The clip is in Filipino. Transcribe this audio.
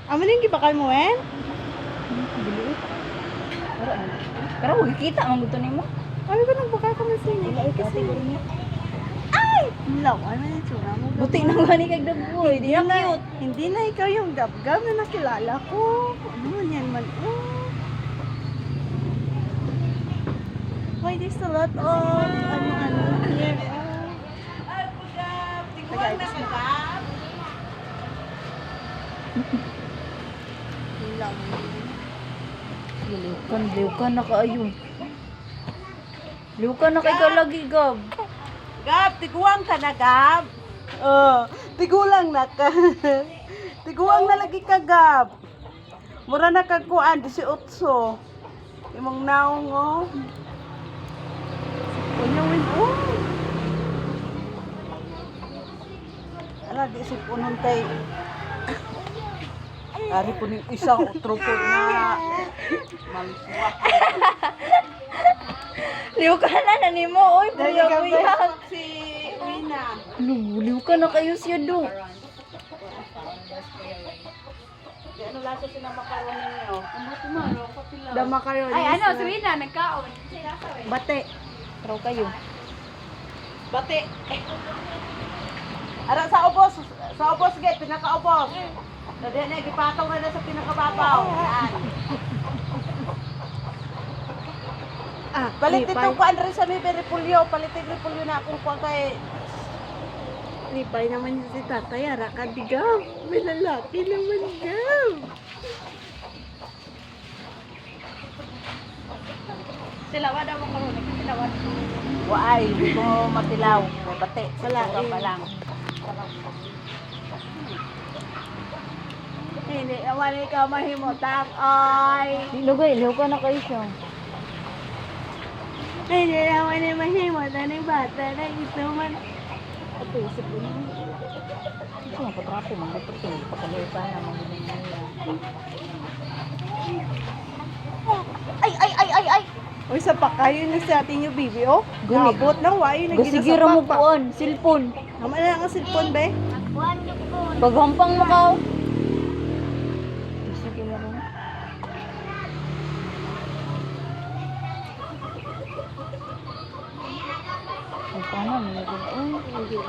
Amo ning gibakal mo en? Biliit. Pero huwag kita ang gusto nimo. Ano ba nang bakal ka man sini? Ay, kasi niya. Law, ano na tsura mo? Buti na nga ni kagdaboy. Di na cute. Hindi na ikaw yung gab-gab na nakilala ko. Ano man yan man? Oh. Why there's a lot of ano here. Tagayos mo. Liukan na kaayo. Liukan na kay ka lagi, Gab. Gab, tiguang ka na, Gab. Tigulang na ka. Tiguang na lagi ka, Gab. Mura na kagkuan, 18. Imong naong, oh. Unyawin, oh. Ala, di si punon kay... Ari po ning isang trupo na malisuwak. Liukan na nimo, oy, buya-buya. Si Wina. Liukan na kayo siya do. Di ano lasa sila makaroon ninyo? Da makaroon. Ay, ano, si Wina, nagkaon. Bate. Taraw kayo. Bate. Ara sa ubos gate, pinaka-ubos. Dadi na gipataw na sa pinakababaw. Yan. Palit dito ko Andre sa may repulyo, palit ng repulyo na akong kuha kay Lipay naman si tatay, ara ka digam. May lalaki naman gam. Silawad ako karon, silawad. Waay, di mo matilaw. May bate, wala pa lang. Hindi naman ikaw mahimutak, ay. Lugay, liukan na kayo siya. Hindi naman yung mahimutak ng bata na ito man. Ito, isip ko na. Ito nga, patrapo, mag-ipot ko. Pagkaloy pa na, mag-ginay nila. Ay! Uy, sa pakayo na sa ating yung bibi, oh. Guni. Nabot lang, wayo na Gasigira mo kuan, silpon. Naman na ang cellphone, be. Paghampang mo ka. Sige mo rin. Ay, paano? May naging,